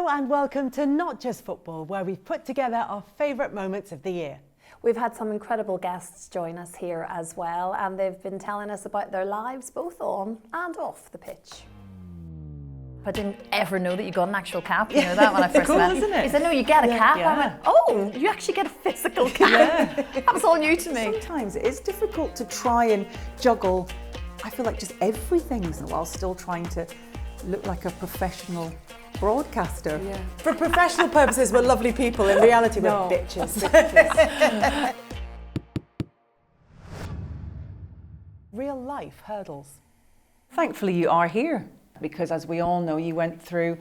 Hello and welcome to Not Just Football, where we've put together our favourite moments of the year. We've had some incredible guests join us here as well, and they've been telling us about their lives both on and off the pitch. I didn't ever know that you got an actual cap. You know that when I first cool, met. isn't it? He said, "No, you get a cap." Yeah. I went, "Oh, you actually get a physical cap." That was all new to me. Sometimes it's difficult to try and juggle, I feel like, just everything while still trying to look like a professional broadcaster. Yeah. For professional purposes, we're lovely people. In reality, we're bitches. Real life hurdles. Thankfully you are here, because as we all know, you went through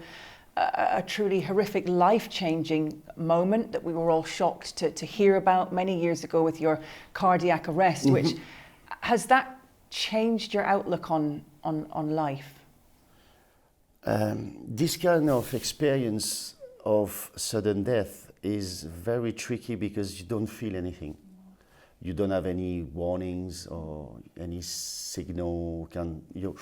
a truly horrific, life-changing moment that we were all shocked to hear about many years ago with your cardiac arrest, which has that changed your outlook on life? This kind of experience of sudden death is very tricky because you don't feel anything. You don't have any warnings or any signal, you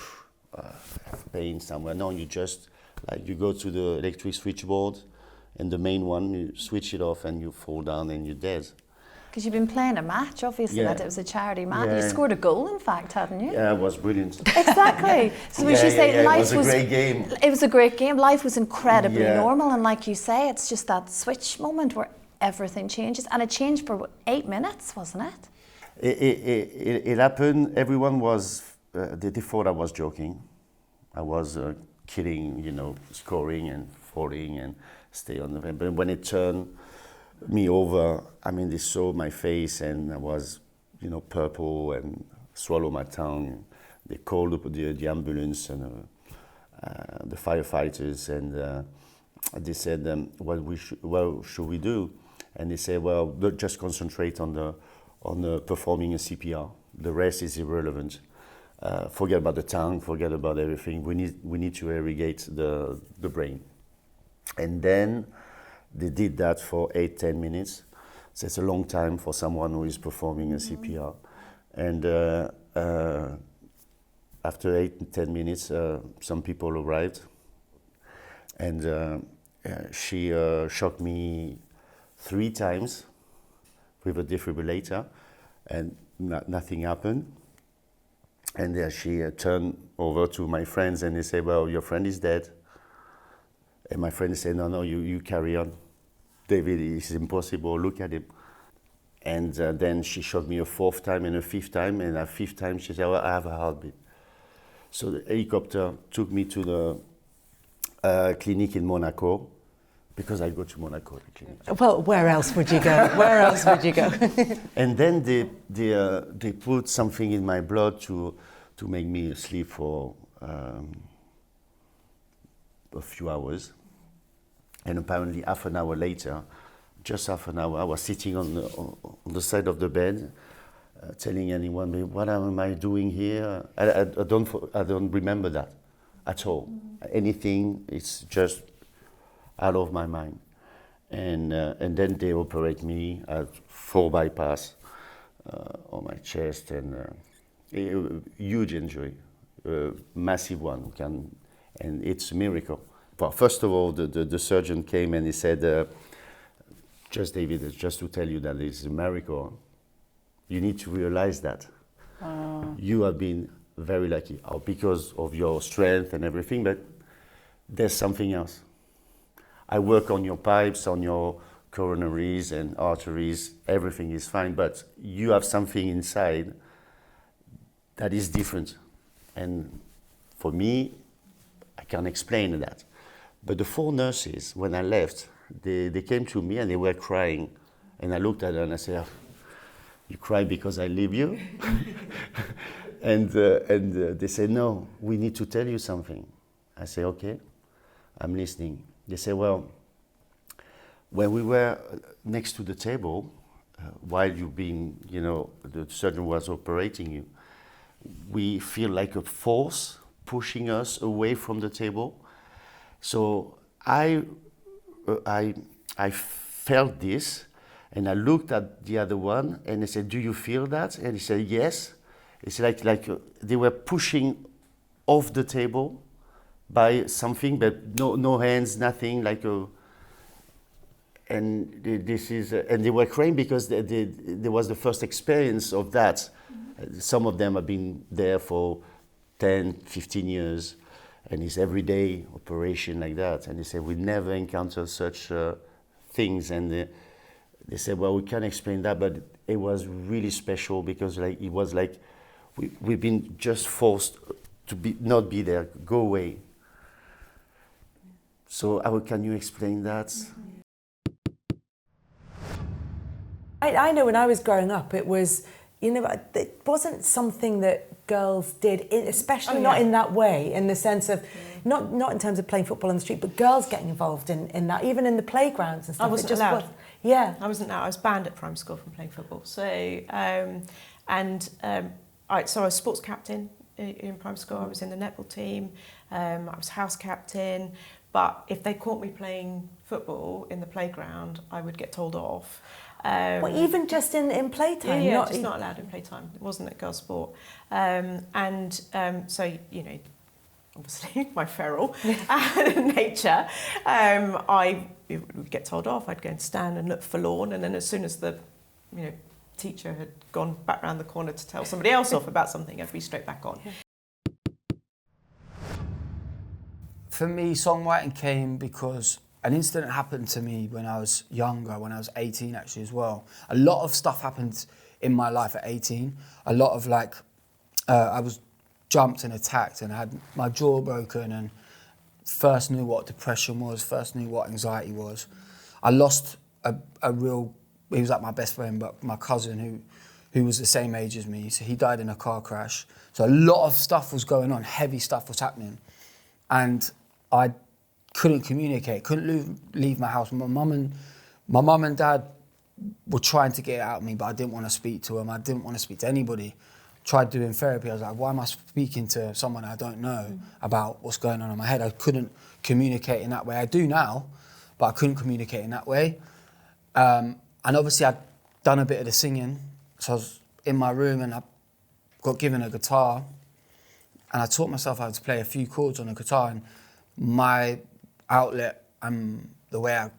have pain somewhere. No, you just, like, you go to the electric switchboard and the main one, you switch it off and you fall down and you're dead. Because you've been playing a match, obviously, Yeah. that it was a charity match. Yeah. You scored a goal, in fact, hadn't you? Yeah, it was brilliant. Exactly. So when you say life it was a great game. It was a great game. Life was incredibly Yeah. normal, and like you say, it's just that switch moment where everything changes, and it changed for 8 minutes, wasn't it? It happened. Everyone was. They thought I was joking. I was kidding, scoring and falling and stay on the. But when it turned me over, I mean, they saw my face and I was, purple and swallow my tongue. They called up the ambulance and the firefighters, and they said, what should we do? And they said, well, just concentrate on the performing a CPR. The rest is irrelevant. Forget about the tongue, forget about everything. We need to irrigate the brain. And then they did that for 8-10 minutes. So it's a long time for someone who is performing a CPR. And after 8-10 minutes, some people arrived. And she shocked me 3 times with a defibrillator, and nothing happened. And she turned over to my friends and they said, well, your friend is dead. And my friend said, no, you carry on. David, it's impossible, look at him. And then she shocked me a 4th time and a 5th time, and a 5th time she said, well, I have a heartbeat. So the helicopter took me to the clinic in Monaco, because I go to Monaco, the clinic. Well, where else would you go? Where else would you go? And then they put something in my blood to make me sleep for a few hours. And apparently half an hour later, just half an hour, I was sitting on the side of the bed, telling anyone, what am I doing here? I don't remember that at all. Anything, it's just out of my mind. And then they operate me at 4 bypass on my chest, and a huge injury, massive one, and it's a miracle. Well, first of all, the surgeon came and he said, just David, just to tell you that it's a miracle. You need to realize that. You have been very lucky, because of your strength and everything, but there's something else. I work on your pipes, on your coronaries and arteries, everything is fine, but you have something inside that is different. And for me, I can't explain that. But the 4 nurses, when I left, they came to me and they were crying. And I looked at her and I said, you cry because I leave you? and they said, no, we need to tell you something. I said, okay, I'm listening. They said, well, when we were next to the table, while you've been, the surgeon was operating you, we feel like a force pushing us away from the table. So I felt this, and I looked at the other one, and I said, do you feel that? And he said, yes. It's like they were pushing off the table, by something, but no hands, nothing, like a. And and they were crying because there was the first experience of that. Some of them have been there for 10, 15 years, and it's everyday operation like that. And they said, we never encountered such things. And they said, well, we can't explain that, but it was really special because it was like we've been just forced to not be there, go away. So can you explain that? I know when I was growing up, it was, it wasn't something that girls did, especially not in that way, in the sense of, not in terms of playing football on the street, but girls getting involved in that, even in the playgrounds and stuff. I wasn't allowed. I wasn't allowed. I was banned at primary school from playing football. So, I was sports captain in primary school. I was in the netball team. I was house captain. But if they caught me playing football in the playground, I would get told off. Well, even just in playtime? Yeah, just not allowed in playtime. It wasn't a girls' sport. So, obviously my feral nature, I would get told off. I'd go and stand and look forlorn, and then as soon as the teacher had gone back round the corner to tell somebody else off about something, I'd be straight back on. For me, songwriting came because an incident happened to me when I was younger, when I was 18 actually as well. A lot of stuff happened in my life at 18. A lot of I was jumped and attacked and I had my jaw broken and first knew what depression was, first knew what anxiety was. I lost he was like my best friend, but my cousin who was the same age as me, so he died in a car crash. So a lot of stuff was going on, heavy stuff was happening. And I couldn't communicate, couldn't leave my house. My mum and dad were trying to get it out of me, but I didn't want to speak to them. I didn't want to speak to anybody. Tried doing therapy. I was like, why am I speaking to someone I don't know about what's going on in my head? I couldn't communicate in that way. I do now, but I couldn't communicate in that way. And obviously I'd done a bit of the singing. So I was in my room and I got given a guitar and I taught myself how to play a few chords on a guitar, and my outlet and the way I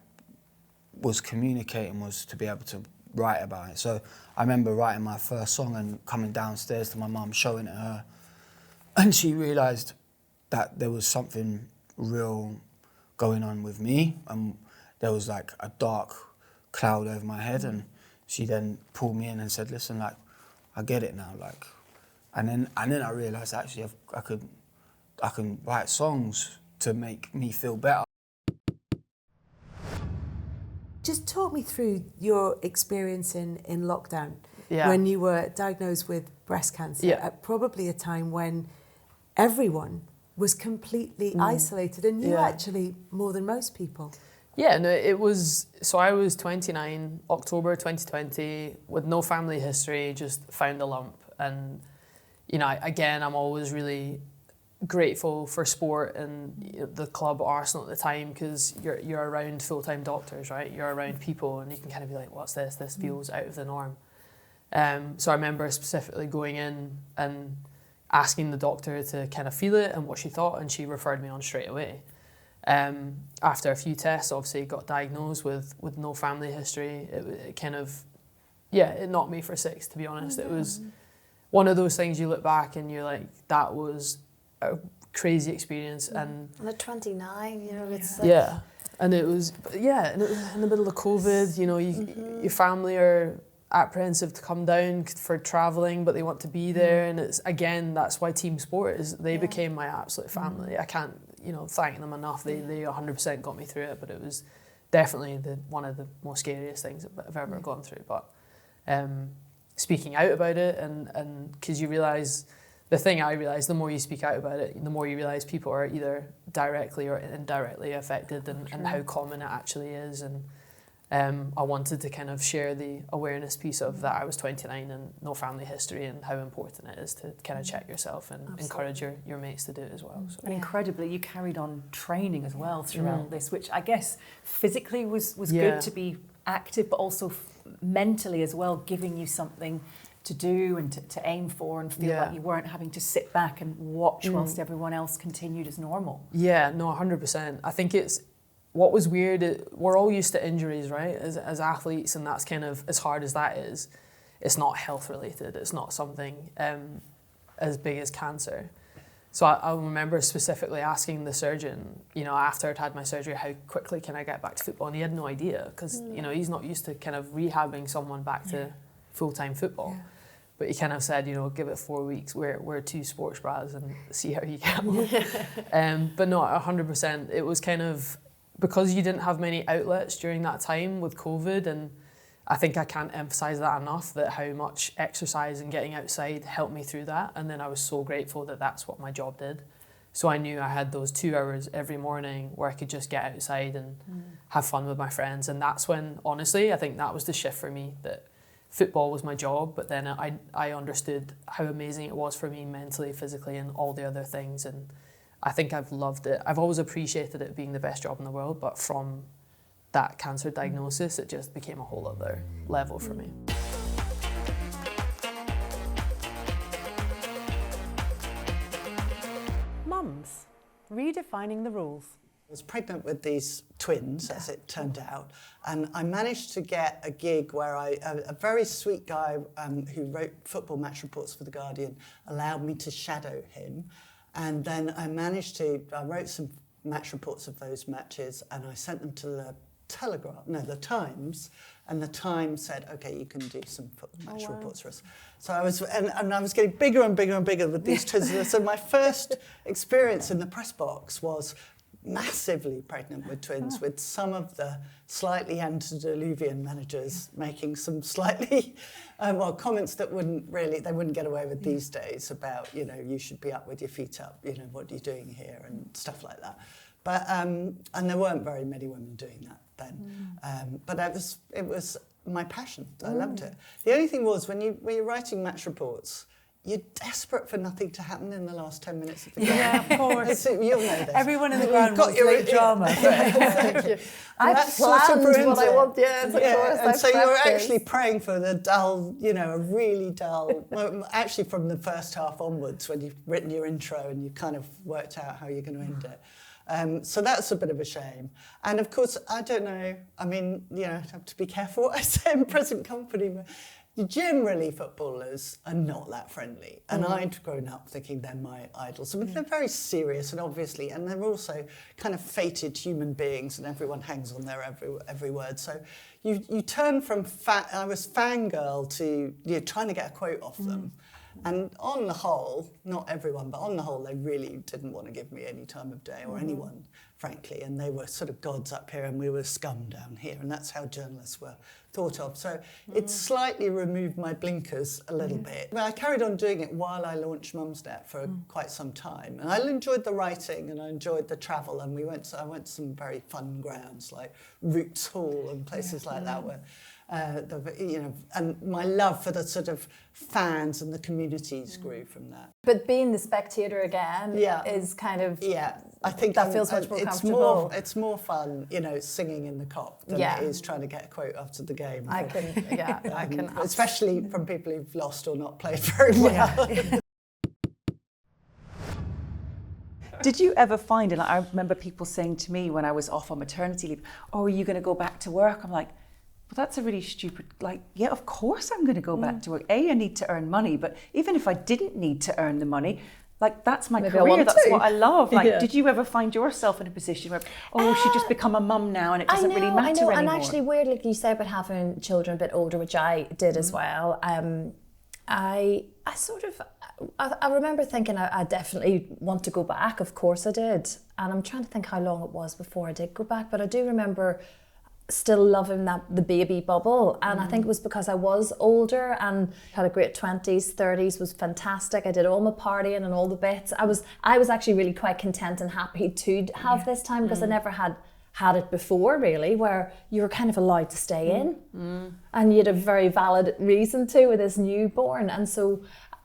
was communicating was to be able to write about it. So I remember writing my first song and coming downstairs to my mum, showing it to her, and she realised that there was something real going on with me, and there was like a dark cloud over my head, and she then pulled me in and said, listen, I get it now, and then I realised actually I can write songs to make me feel better. Just talk me through your experience in lockdown Yeah. when you were diagnosed with breast cancer at probably a time when everyone was completely isolated, and you actually more than most people. Yeah, no, it was, so I was 29, October 2020, with no family history, just found a lump. And, again, I'm always really grateful for sport and the club Arsenal at the time, because you're around full-time doctors, right? You're around people and you can kind of be like, what's this? This feels out of the norm. So I remember specifically going in and asking the doctor to kind of feel it and what she thought, and she referred me on straight away. After a few tests, obviously got diagnosed with no family history. It kind of, it knocked me for six, to be honest. It was one of those things you look back and you're like, that was a crazy experience. And at 29, it's and it was in the middle of COVID. Your family are apprehensive to come down for travelling, but they want to be there, and it's again, that's why team sport became my absolute family. I can't thank them enough. They 100% got me through it, but it was definitely one of the most scariest things I've ever gone through. But speaking out about it, and because you realise, the thing I realised, the more you speak out about it, the more you realise people are either directly or indirectly affected, and how common it actually is. And I wanted to kind of share the awareness piece of that. I was 29 and no family history, and how important it is to kind of check yourself and encourage your mates to do it as well. So. And incredibly, you carried on training as well throughout this, which I guess physically was good to be active, but also mentally as well, giving you something to do and to aim for, and feel like you weren't having to sit back and watch whilst everyone else continued as normal. Yeah, no, 100%. I think what was weird, we're all used to injuries, right, as athletes, and that's kind of, as hard as that is, it's not health related, it's not something as big as cancer. So I remember specifically asking the surgeon, after I'd had my surgery, how quickly can I get back to football? And he had no idea, because he's not used to kind of rehabbing someone back to full-time football. Yeah. But he kind of said, give it 4 weeks, wear 2 sports bras and see how you get on. But no, 100%. It was kind of, because you didn't have many outlets during that time with COVID, and I think I can't emphasize that enough, that how much exercise and getting outside helped me through that. And then I was so grateful that that's what my job did. So I knew I had those 2 hours every morning where I could just get outside and have fun with my friends. And that's when, honestly, I think that was the shift for me, that football was my job, but then I understood how amazing it was for me mentally, physically, and all the other things. And I think I've loved it. I've always appreciated it being the best job in the world, but from that cancer diagnosis, it just became a whole other level for me. Mums, redefining the rules. I was pregnant with these twins, as it turned out, and I managed to get a gig where a very sweet guy who wrote football match reports for The Guardian allowed me to shadow him. And then I wrote some match reports of those matches, and I sent them to the The Times, and the Times said, okay, you can do some match reports for us. So I was, and I was getting bigger and bigger and bigger with these twins. So my first experience in the press box was massively pregnant with twins, with some of the slightly antediluvian managers making some slightly, comments that they wouldn't get away with these days about, you should be up with your feet up, what are you doing here, and stuff like that. But, and there weren't very many women doing that then. But it was my passion. I loved it. The only thing was, when you're writing match reports, you're desperate for nothing to happen in the last 10 minutes of the game. Yeah, of course. You'll know this. Everyone in the ground wants late drama. I've planned what I want, yes, of course. And so you're actually praying for the dull, a really dull, actually from the first half onwards, when you've written your intro and you've kind of worked out how you're going to end it. So that's a bit of a shame. And of course, I don't know, I have to be careful what I say in present company, but generally footballers are not that friendly. And I'd grown up thinking they're my idols. They're very serious, and obviously, and they're also kind of fated human beings, and everyone hangs on their every word. So you turn from, I was fangirl to trying to get a quote off them. And on the whole, not everyone, but on the whole, they really didn't want to give me any time of day, or anyone, frankly. And they were sort of gods up here and we were scum down here. And that's how journalists were thought of. So it slightly removed my blinkers a little bit. But I carried on doing it while I launched Mumsnet for quite some time. And I enjoyed the writing and I enjoyed the travel. And I went to some very fun grounds like Roots Hall and places like that where and my love for the sort of fans and the communities grew from that. But being the spectator again is kind of I think that feels much more comfortable. It's more fun, singing in the cop than it is trying to get a quote after the game. I can, especially from people who've lost or not played very well. Did you ever find, and I remember people saying to me when I was off on maternity leave, are you going to go back to work? I'm like, well, that's a really stupid, of course I'm going to go back to work. I need to earn money, but even if I didn't need to earn the money, that's my career, that's what I love. Did you ever find yourself in a position where, she just become a mum now and it doesn't really matter anymore? And actually weird, like you say about having children a bit older, which I did as well. I remember thinking I definitely want to go back. Of course I did. And I'm trying to think how long it was before I did go back, but I do remember still loving the baby bubble, and I think it was because I was older and had a great 20s, 30s, was fantastic. I did all my partying and all the bits. I was actually really quite content and happy to have this time, because I never had it before, really, where you were kind of allowed to stay in and you had a very valid reason to with this newborn. And so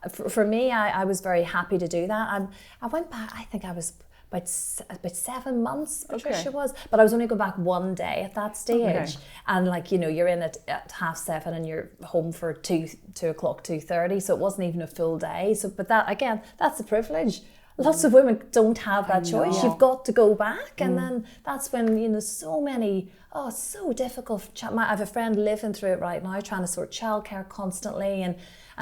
for me, I was very happy to do that. And I went back, I think I was about 7 months, Patricia was. But I was only going back one day at that stage. Okay. And like, you know, you're in at 7:30 and you're home for 2 o'clock, 2:30. So it wasn't even a full day. So, but that, again, that's a privilege. Lots of women don't have that choice. You've got to go back. And then that's when, you know, so many, it's so difficult. I have a friend living through it right now, trying to sort childcare constantly. And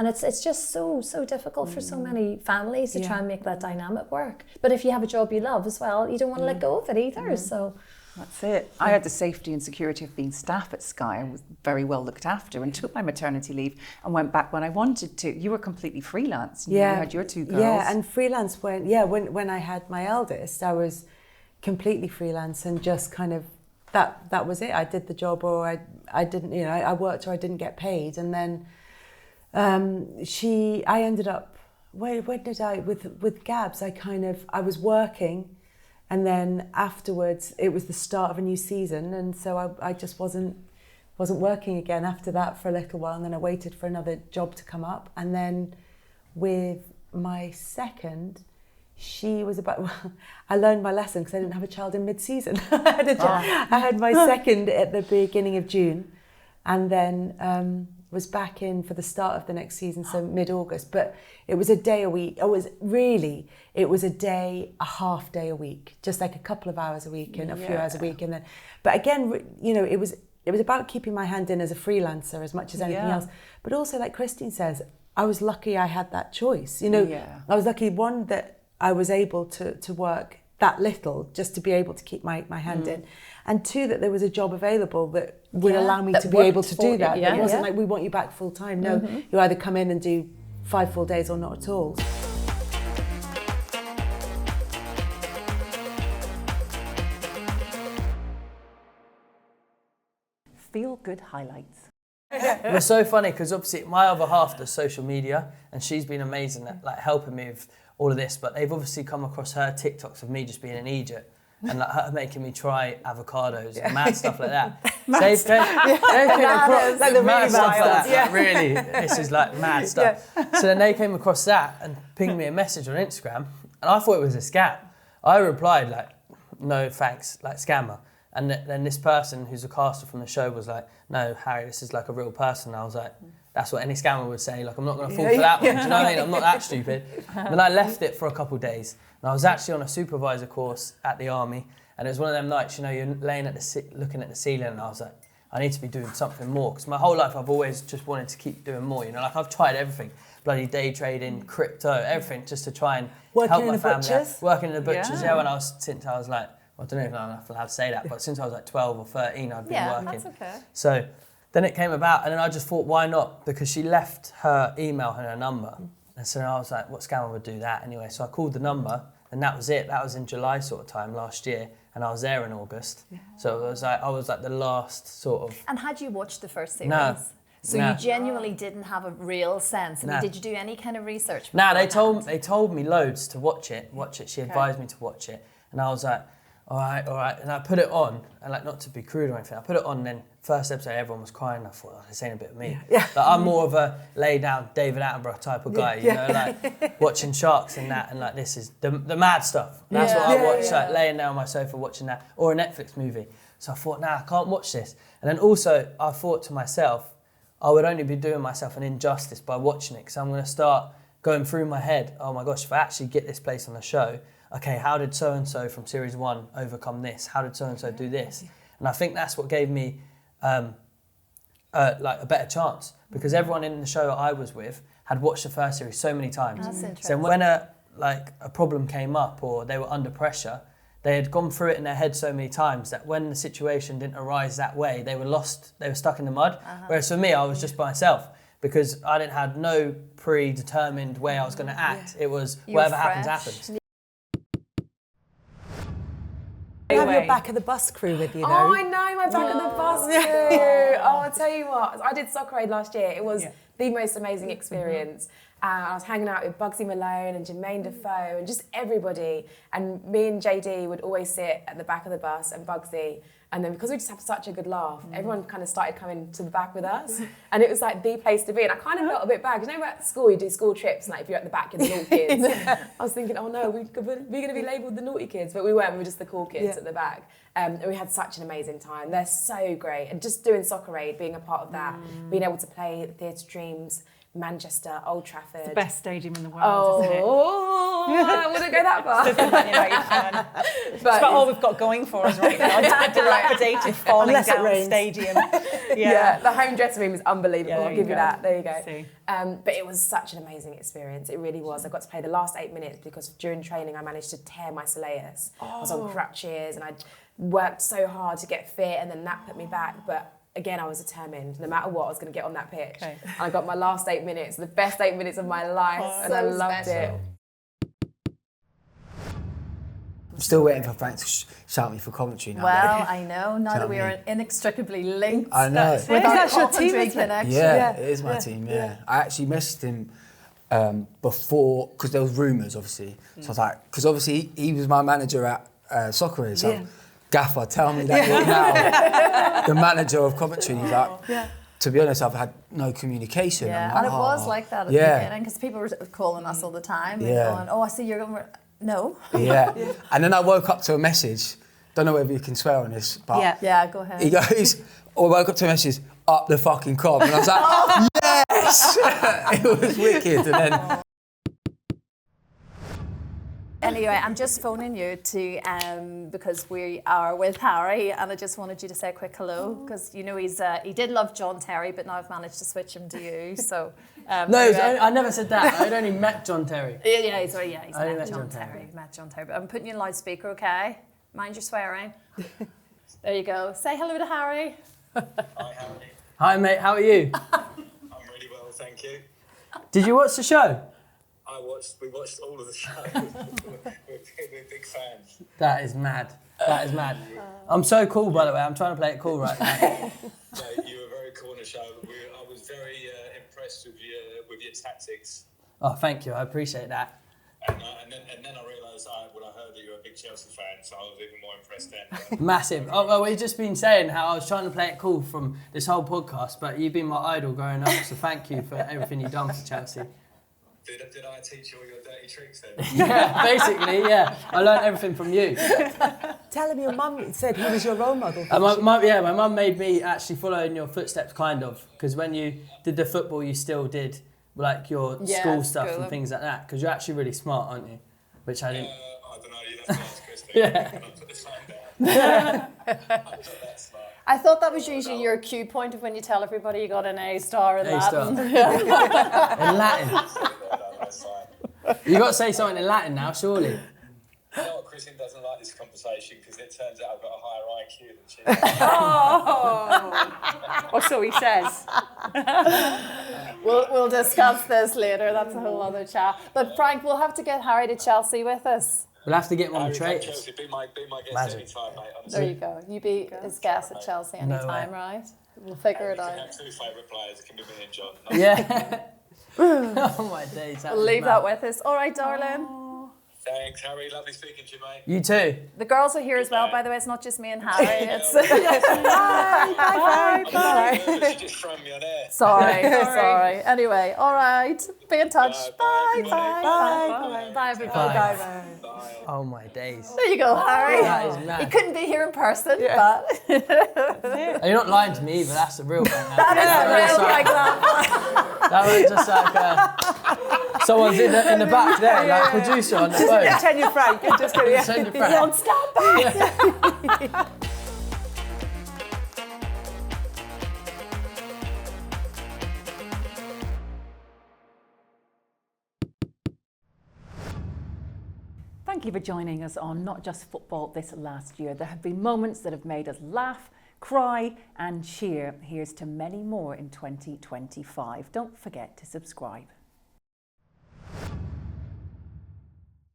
it's just so difficult for so many families to try and make that dynamic work. But if you have a job you love as well, you don't want to let go of it either. So that's it. I had the safety and security of being staff at Sky. I was very well looked after and took my maternity leave and went back when I wanted to. You were completely freelance. You had your 2 girls. Yeah, and freelance when I had my eldest, I was completely freelance and just kind of that was it. I did the job or I didn't, you know, I worked or I didn't get paid. And then I ended up, where did I, with Gabs, I was working. And then afterwards, it was the start of a new season, and so I just wasn't working again after that for a little while. And then I waited for another job to come up. And then with my second, I learned my lesson because I didn't have a child in mid-season. I had my second at the beginning of June, and then was back in for the start of the next season, so mid-August. But it was a day a week. It was a half day a week, just like a couple of hours a week and a few hours a week. And then, but again, you know, it was about keeping my hand in as a freelancer as much as anything else. But also, like Christine says, I was lucky I had that choice. You know, I was lucky, one, that I was able to work that little just to be able to keep my hand in, and 2, that there was a job available that would allow me to be able to do that. It wasn't like, we want you back full time. No, you either come in and do 5 full days or not at all. Feel good highlights. It was so funny because obviously my other half does social media and she's been amazing at like helping me with all of this, but they've obviously come across her TikToks of me just being in Egypt and like her making me try avocados and mad stuff like that. They've came across like the mad really stuff bad like stuff. that. Like, really, this is like mad stuff. So then they came across that and pinged me a message on Instagram, and I thought it was a scam. I replied like, no thanks, like scammer. And then this person who's a caster from the show was like, no, Harry, this is like a real person. And I was like, that's what any scammer would say. Like, I'm not going to fall for that one. Do you know what I mean? I'm not that stupid. And then I left it for a couple of days. And I was actually on a supervisor course at the army. And it was one of them nights, you know, you're laying at looking at the ceiling. And I was like, I need to be doing something more. Because my whole life, I've always just wanted to keep doing more. You know, like I've tried everything. Bloody day trading, crypto, everything, just to try and help my family. Working in the butchers, yeah, since I was like, I don't know if I'm allowed to say that, but since I was like 12 or 13, I'd been working. Yeah, that's okay. So then it came about, and then I just thought, why not? Because she left her email and her number. And so I was like, what scammer would do that anyway? So I called the number, and that was it. That was in July sort of time last year, and I was there in August. Yeah. So it was like, I was like the last sort of... And had you watched the first series? No. So you genuinely didn't have a real sense. I mean, did you do any kind of research? No, they told me loads to watch it. She advised me to watch it. And I was like, all right. And I put it on, and like, not to be crude or anything, I put it on, and then first episode everyone was crying. I thought, this ain't a bit of me. Yeah. Like, I'm more of a lay down David Attenborough type of guy, you know, like watching sharks and that, and like this is the mad stuff. That's what I watch, like laying down on my sofa watching that, or a Netflix movie. So I thought, I can't watch this. And then also I thought to myself, I would only be doing myself an injustice by watching it, because I'm going to start going through my head, oh my gosh, if I actually get this place on the show, okay, how did so-and-so from series 1 overcome this? How did so-and-so do this? And I think that's what gave me like a better chance, because everyone in the show I was with had watched the first series so many times. That's interesting. So when a problem came up or they were under pressure, they had gone through it in their head so many times that when the situation didn't arise that way, they were lost, they were stuck in the mud. Whereas for me, I was just by myself, because I didn't have no predetermined way I was going to act. It was whatever happens, happens. You have your back of the bus crew with you, though. Oh, I know, my back of the bus crew. Oh, I'll tell you what, I did Soccer Aid last year. It was the most amazing experience. I was hanging out with Bugsy Malone and Jermaine Defoe and just everybody. And me and JD would always sit at the back of the bus, and Bugsy, And then because we just had such a good laugh, everyone kind of started coming to the back with us. And it was like the place to be. And I kind of felt a bit bad. Because you know at school, you do school trips, and like if you're at the back, you're the naughty kids. I was thinking, oh no, we're going to be labelled the naughty kids. But we weren't, we were just the cool kids at the back. And we had such an amazing time. They're so great. And just doing Soccer Aid, being a part of that, being able to play the Theatre Dreams, Manchester, Old Trafford. It's the best stadium in the world, isn't it? I wouldn't go that far. It's about all we've got going for us right now. A dilapidated, falling down stadium. The home dressing room is unbelievable. Yeah, I'll give you that. There you go. See. But it was such an amazing experience. It really was. I got to play the last 8 minutes because during training I managed to tear my soleus. I was on crutches and I'd worked so hard to get fit, and then that put me back. But again, I was determined. No matter what, I was going to get on that pitch. Okay. And I got my last 8 minutes, the best 8 minutes of my life, and I loved it. I'm still waiting for Frank to shout me for commentary now. Well, I know, now Tell that we me. are inextricably linked. I know. With our That's your team, commentary isn't it? connection. Yeah, it is my team, yeah. I actually messaged him before, because there was rumours, obviously. So I was like, because obviously he was my manager at Soccer Aid, so Gaffer, tell me that you're now the manager of commentary. He's like, to be honest, I've had no communication. Yeah, I'm and it like, was like that at the beginning, because people were calling us all the time and going, oh, I see you're going, no. Yeah. And then I woke up to a message, don't know whether you can swear on this, but Yeah, go ahead. he goes, I woke up to a message, up the fucking cob. And I was like, yes! It was wicked. And then... Anyway, I'm just phoning you to because we are with Harry, and I just wanted you to say a quick hello, because you know he did love John Terry, but now I've managed to switch him to you. So I never said that. I'd only met John Terry. he's met John Terry. Met John Terry. But I'm putting you in loudspeaker, okay? Mind your swearing. There you go. Say hello to Harry. Hi, Harry. Hi, mate. How are you? I'm really well, thank you. Did you watch the show? We watched all of the show. we're big fans. That is mad. That is mad. I'm so cool, by the way. I'm trying to play it cool right now. So you were very cool in the show. I was very impressed with your tactics. Oh, thank you. I appreciate that. And then I realised when I heard that you were a big Chelsea fan, so I was even more impressed then. Massive. Oh, well, we've just been saying how I was trying to play it cool from this whole podcast, but you've been my idol growing up, so thank you for everything you've done for Chelsea. Did I teach you all your dirty tricks then? Yeah, basically, yeah. I learned everything from you. Tell him your mum said he was your role model. My mum made me actually follow in your footsteps, kind of, because when you did the football, you still did like your school stuff and things like that, because you're actually really smart, aren't you? Which I didn't. I don't know, you'd have to ask Christine. Yeah. Can I put this phone down? I'm not that smart. I thought that was usually your cue point of when you tell everybody you got an A star in Latin. In Latin. You got to say something in Latin now, surely. You know what, Christine doesn't like this conversation because it turns out I've got a higher IQ than she has. Oh! Or so he says. We'll discuss this later. That's a whole other chat. But Frank, we'll have to get Harry to Chelsea with us. We'll have to get him on the Traitors. Chelsea, be my guest Magic. anytime, mate. Honestly. There you go. You be his guest at Chelsea anytime, right? We'll figure it I out. have two favourite players. It can be me and John. Yeah. Oh my days. We'll leave that with us. All right, darling. Thanks, Harry. Lovely speaking to you, mate. You too. The girls are here as well, by the way. It's not just me and Harry. It's Bye. You just thrown me on air. sorry. Anyway, all right. Be in touch. Bye. Bye, everybody. Bye. Oh my days. There you go, Harry. That is mad. He couldn't be here in person, but You're not lying to me, but that's the real thing. that was just like someone's in the back there, like producer on the phone. Pretend you're Frank. Just go, Send it back. on standby. Thank you for joining us on Not Just Football this last year. There have been moments that have made us laugh, cry and cheer. Here's to many more in 2025. Don't forget to subscribe.